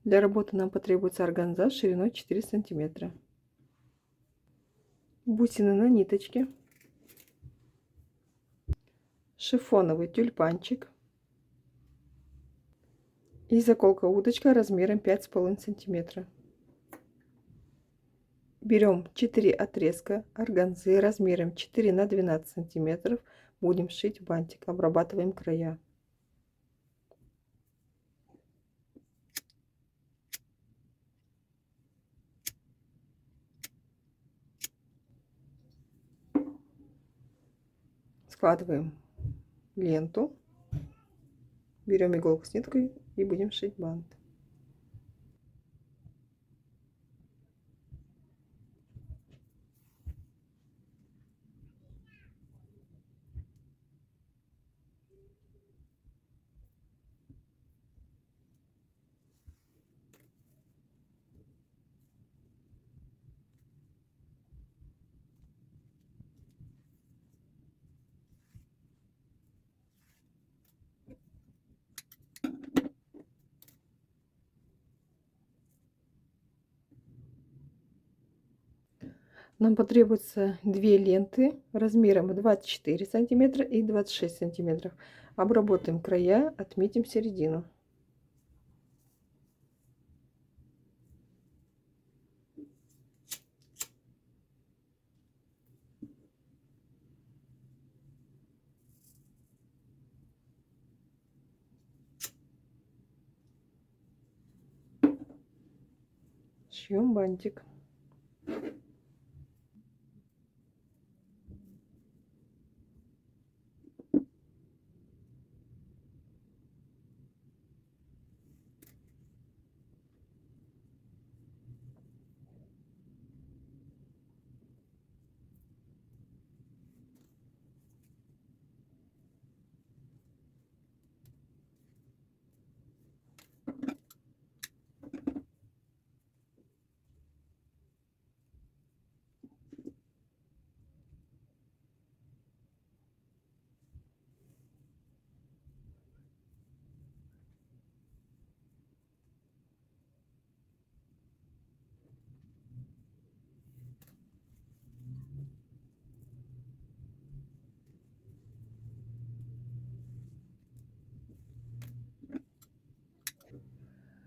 Для работы нам потребуется органза шириной 4 сантиметра, бусины на ниточке, шифоновый тюльпанчик и заколка уточка размером 5,5 сантиметра. Берем 4 отрезка органзы размером 4 на 12 сантиметров. Будем шить бантик. Обрабатываем края. Складываем ленту. Берем иголку с ниткой и будем шить бант. Нам потребуется 2 ленты размером 24 сантиметра и 26 сантиметров. Обработаем края, отметим середину. Шьем бантик.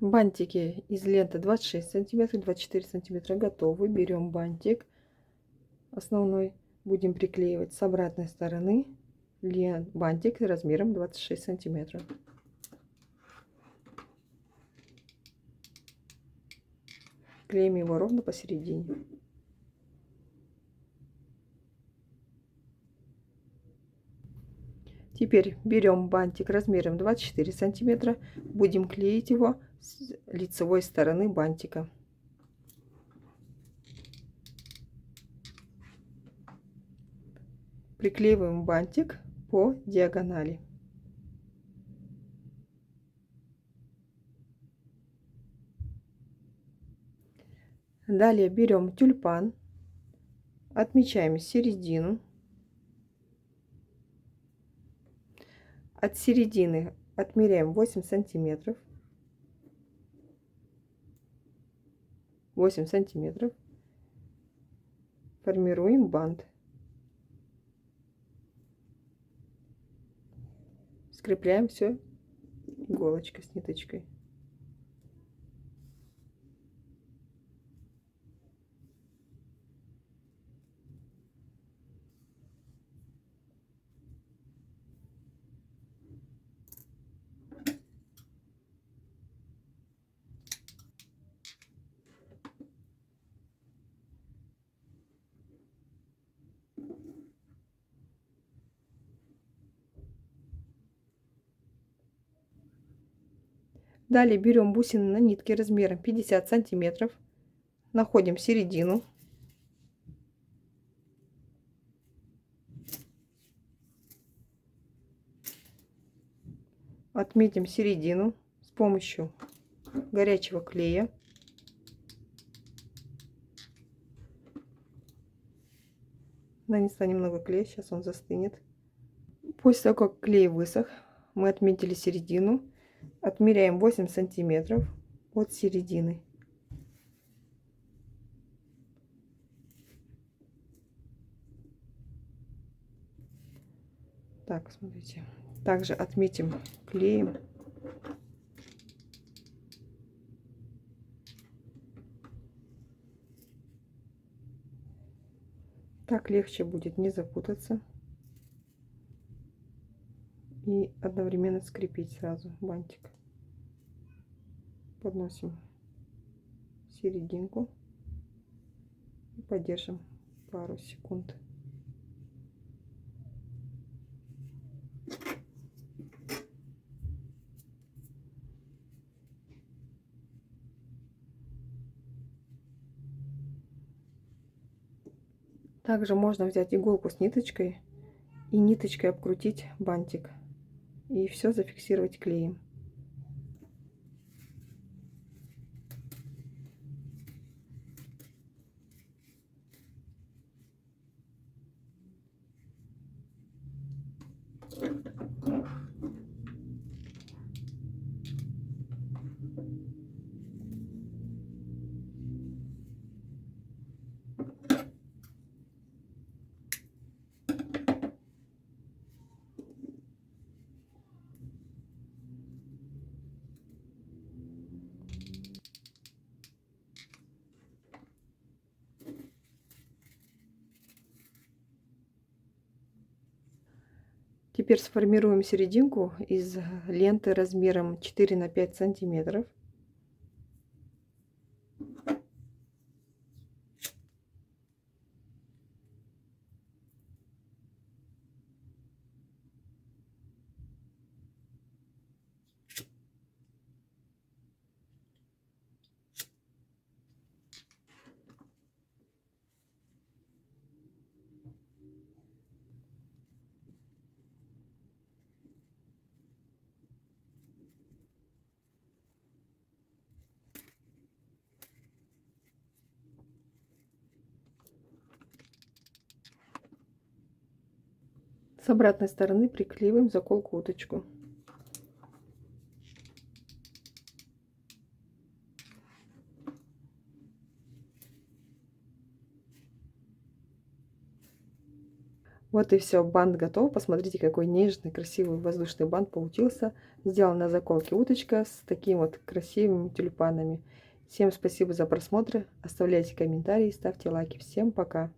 Бантики из ленты 26 сантиметров, 24 сантиметра готовы. Берем бантик основной, будем приклеивать с обратной стороны бантик размером 26 сантиметров. Клеим его ровно посередине. Теперь берем бантик размером 24 сантиметра, будем клеить его с лицевой стороны бантика. Приклеиваем бантик по диагонали. Далее берем тюльпан, отмечаем середину. От середины отмеряем 8 сантиметров. 8 сантиметров. Формируем бант. Скрепляем все иголочкой с ниточкой. Далее берем бусины на нитке размером 50 сантиметров, находим середину, отметим середину с помощью горячего клея. Нанесла немного клея, сейчас он застынет. После того, как клей высох, мы отметили середину. Отмеряем 8 сантиметров. от середины. Так, смотрите. Также отметим клеем. Так легче будет не запутаться. И одновременно скрепить сразу бантик. Подносим серединку и подержим пару секунд. Также можно взять иголку с ниточкой и ниточкой обкрутить бантик и все зафиксировать клеем. Теперь сформируем серединку из ленты размером 4 на 5 сантиметров. С обратной стороны приклеиваем заколку уточку. Вот и все, бант готов. Посмотрите, какой нежный, красивый воздушный бант получился. Сделан на заколке уточка с такими вот красивыми тюльпанами. Всем спасибо за просмотр. Оставляйте комментарии, ставьте лайки. Всем пока!